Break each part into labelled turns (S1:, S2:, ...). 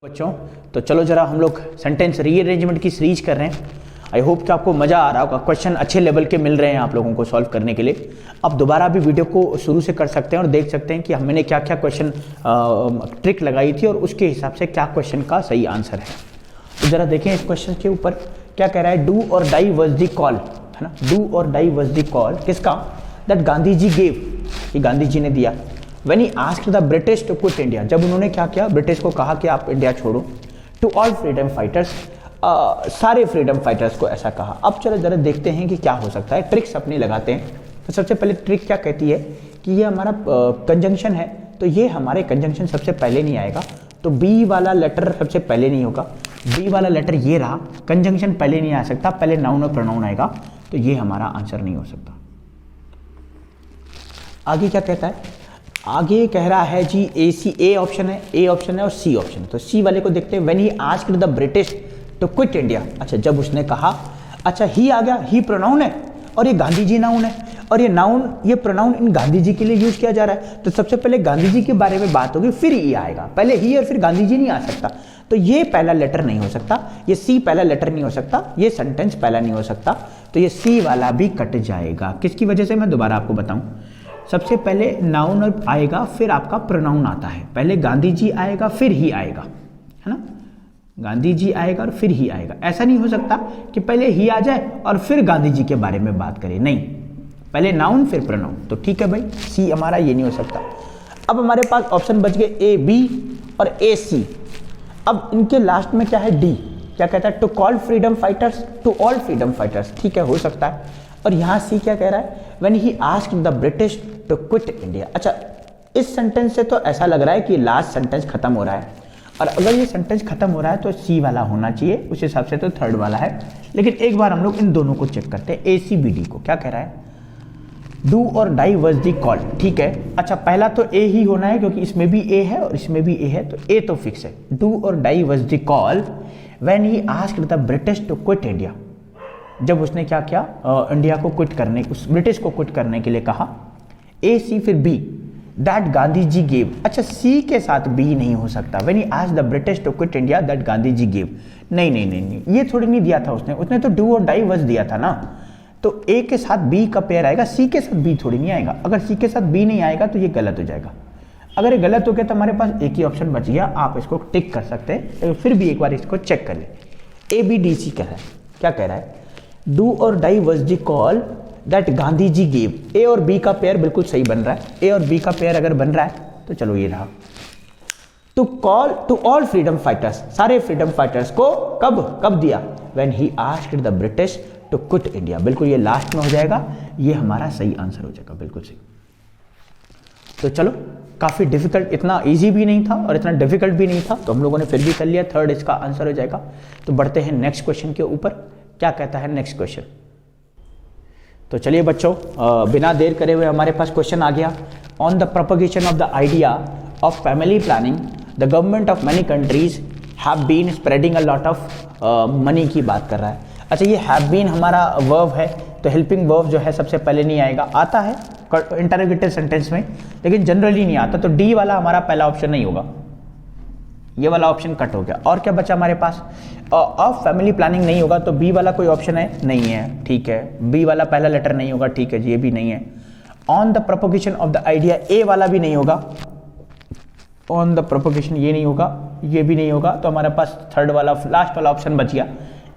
S1: बच्चों तो चलो जरा हम लोग सेंटेंस रीअरेंजमेंट की सीरीज कर रहे हैं। आई होप कि आपको मज़ा आ रहा होगा, क्वेश्चन अच्छे लेवल के मिल रहे हैं आप लोगों को सॉल्व करने के लिए। अब दोबारा भी वीडियो को शुरू से कर सकते हैं और देख सकते हैं कि हमने क्या क्या क्वेश्चन ट्रिक लगाई थी और उसके हिसाब से क्या क्वेश्चन का सही आंसर है। तो ज़रा देखें इस क्वेश्चन के ऊपर क्या कह रहा है। डू और डाई वॉज द कॉल, है ना। डू और डाई वॉज द कॉल किसका? दैट गांधी जी गेव, ये गांधी जी ने दिया। When he asked the British to quit India, जब उन्होंने क्या किया, ब्रिटिश को कहा कि आप इंडिया छोड़ो। To all freedom fighters, सारे फ्रीडम फाइटर्स को ऐसा कहा। अब चलो जरा देखते हैं कि क्या हो सकता है, ट्रिक्स अपनी लगाते हैं। तो सबसे पहले ट्रिक क्या कहती है कि ये हमारा कंजंक्शन है, तो ये हमारे कंजंक्शन सबसे पहले नहीं आएगा, तो बी वाला लेटर सबसे पहले नहीं होगा। बी वाला लेटर ये रहा, कंजंक्शन पहले नहीं आ सकता, पहले नाउन और प्रोनाउन आएगा, तो ये हमारा आंसर नहीं हो सकता। आगे क्या कहता है, आगे कह रहा है जी ए ऑप्शन है, ए ऑप्शन है और सी ऑप्शन। तो सी वाले को देखते हैं। When he asked the British to quit India, अच्छा जब उसने कहा, अच्छा ही आ गया, ही प्रोनाउन है और ये गांधी जी नाउन है, और ये नाउन ये प्रोनाउन इन गांधी जी के लिए यूज किया जा रहा है। तो सबसे पहले गांधी जी के बारे में बात होगी, फिर ये आएगा, पहले ही और फिर गांधी जी नहीं आ सकता। तो ये पहला लेटर नहीं हो सकता, ये सी पहला लेटर नहीं हो सकता, ये सेंटेंस पहला नहीं हो सकता, तो ये सी वाला भी कट जाएगा। किसकी वजह से, मैं दोबारा आपको बताऊं। सबसे पहले नाउन आएगा, फिर आपका प्रोनाउन आता है, पहले गांधी जी आएगा फिर ही आएगा, है ना। गांधी जी आएगा और फिर ही आएगा। ऐसा नहीं हो सकता कि पहले ही आ जाए और फिर गांधी जी के बारे में बात करें, नहीं, पहले नाउन फिर प्रोनाउन। तो ठीक है भाई, सी हमारा ये नहीं हो सकता। अब हमारे पास ऑप्शन बच गए ए बी और ए सी। अब इनके लास्ट में क्या है, डी। क्या कहता है, to call freedom fighters, to all freedom fighters, ठीक है, हो सकता है। और यहाँ सी क्या कह रहा है, when he asked the British to quit India. अच्छा, इस सेंटेंस से तो ऐसा लग रहा है कि लास्ट सेंटेंस खत्म हो रहा है, और अगर ये सेंटेंस खत्म हो रहा है तो सी वाला होना चाहिए, उस हिसाब से तो थर्ड वाला है। लेकिन एक बार हम लोग इन दोनों को चेक करते हैं, ए सी बी डी को। क्या कह रहा है, डू और डाई वॉज दी कॉल, ठीक है। अच्छा पहला तो ए ही होना है क्योंकि इसमें भी ए है और इसमें भी ए है, तो ए तो फिक्स है। डू और die was the call when he asked the British to quit India, जब उसने क्या किया, इंडिया को क्विट करने, उस ब्रिटिश को क्विट करने के लिए कहा। ए सी फिर B, that Gandhi ji gave. अच्छा सी के साथ बी नहीं हो सकता। When he asked the British to quit India that Gandhi ji gave, नहीं नहीं नहीं नहीं, ये थोड़ी नहीं दिया था उसने तो डू और डाई वॉज दिया था ना। तो ए के साथ बी का पेयर आएगा, सी के साथ बी थोड़ी नहीं आएगा। अगर सी के साथ बी नहीं आएगा तो ये गलत हो जाएगा। अगर ये गलत हो गया तो हमारे पास एक ही ऑप्शन बच गया, आप इसको टिक कर सकते हैं, फिर भी एक बार इसको चेक कर ले। ए बी डी सी कह रहा है, क्या कह रहा है, डू और die was the call that Gandhi ji gave. A और बी का पेयर बिल्कुल सही बन रहा है, ए और बी का पेयर अगर बन रहा है तो चलो ये रहा। To call to all freedom fighters, सारे फ्रीडम फाइटर्स को कब दिया, when he asked the British to quit India. बिल्कुल ये लास्ट में हो जाएगा, ये हमारा सही आंसर हो जाएगा, बिल्कुल सही। तो चलो, काफी डिफिकल्ट, इतना इजी भी नहीं था और इतना डिफिकल्ट भी नहीं था, तो हम लोगों ने फिर भी कर लिया, थर्ड इसका आंसर हो जाएगा। तो बढ़ते हैं नेक्स्ट क्वेश्चन के ऊपर। क्या कहता है नेक्स्ट क्वेश्चन। तो चलिए बच्चों, बिना देर करे हुए हमारे पास क्वेश्चन आ गया। On the propagation of the idea of family planning the government of many countries have been spreading a lot of money की बात कर रहा है। अच्छा ये हैव बीन हमारा वर्ब है, तो हेल्पिंग वर्ब जो है सबसे पहले नहीं आएगा, आता है इंटरोगेटिव सेंटेंस में लेकिन जनरली नहीं आता, तो डी वाला हमारा पहला ऑप्शन नहीं होगा, ये वाला ऑप्शन कट हो गया। और क्या बचा हमारे पास, ऑफ फैमिली प्लानिंग नहीं होगा, तो बी वाला कोई ऑप्शन है, नहीं है, ठीक है। बी वाला पहला लेटर नहीं होगा, ठीक है, ये भी नहीं है। On the propagation of the idea, A वाला भी नहीं होगा, ऑन द प्रोपोगेशन ये नहीं होगा, ये भी नहीं होगा, तो हमारे पास थर्ड वाला लास्ट वाला ऑप्शन बच गया।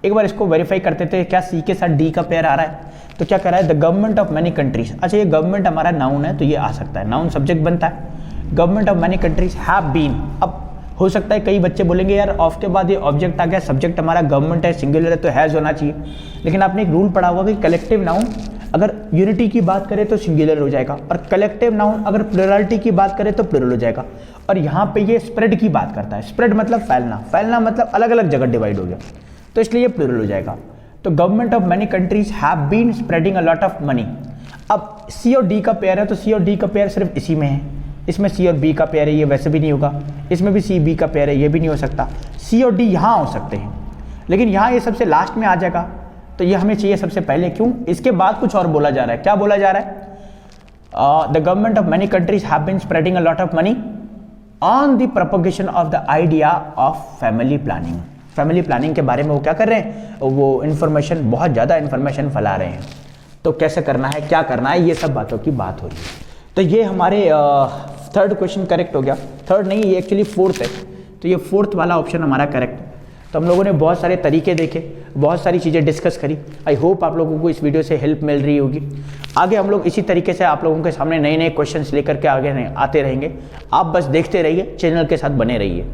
S1: एक बार इसको वेरीफाई करते थे, क्या सी के साथ डी का पेयर आ रहा है। तो क्या कह रहा है, the government of many countries. अच्छा ये गवर्नमेंट हमारा नाउन है तो ये आ सकता है, नाउन सब्जेक्ट बनता है। Government of many countries have been, अब हो सकता है कई बच्चे बोलेंगे यार ऑफ के बाद ये ऑब्जेक्ट आ गया, सब्जेक्ट हमारा गवर्नमेंट है, सिंगुलर है, तो हैज होना चाहिए। लेकिन आपने एक रूल पढ़ा होगा कि कलेक्टिव नाउन अगर यूनिटी की बात करें तो सिंगुलर हो जाएगा, और कलेक्टिव नाउन अगर प्लुरलिटी की बात करें तो प्लुरल हो जाएगा। और यहाँ पे ये स्प्रेड की बात करता है, स्प्रेड मतलब फैलना, फैलना मतलब अलग अलग जगह डिवाइड हो गया, तो इसलिए ये प्लुरल हो जाएगा। तो government of many countries have been spreading a lot of money. अब सी और डी का पेयर है, तो सी और डी का पेयर सिर्फ इसी में है, इसमें सी और बी का पेयर है, ये वैसे भी नहीं होगा, इसमें भी सी बी का पेयर है, ये भी नहीं हो सकता। सी और डी यहाँ हो सकते हैं, लेकिन यहाँ ये सबसे लास्ट में आ जाएगा, तो ये हमें चाहिए सबसे पहले। क्यों, इसके बाद कुछ और बोला जा रहा है, क्या बोला जा रहा है, the government of many countries have been spreading a lot of money, on the propagation of the idea of family planning. Family planning के बारे में वो क्या कर रहे हैं, वो इन्फॉर्मेशन, बहुत ज़्यादा इन्फॉर्मेशन फैला रहे हैं। तो कैसे करना है, क्या करना है, ये सब बातों की बात हो रही है। तो ये हमारे थर्ड क्वेश्चन करेक्ट हो गया। थर्ड नहीं, ये एक्चुअली फोर्थ है, तो ये फोर्थ वाला ऑप्शन हमारा करेक्ट है। तो हम लोगों ने बहुत सारे तरीके देखे, बहुत सारी चीज़ें डिस्कस करी। आई होप आप लोगों को इस वीडियो से हेल्प मिल रही होगी। आगे हम लोग इसी तरीके से आप लोगों के सामने नए नए क्वेश्चंस लेकर के आगे आते रहेंगे। आप बस देखते रहिए, चैनल के साथ बने रहिए।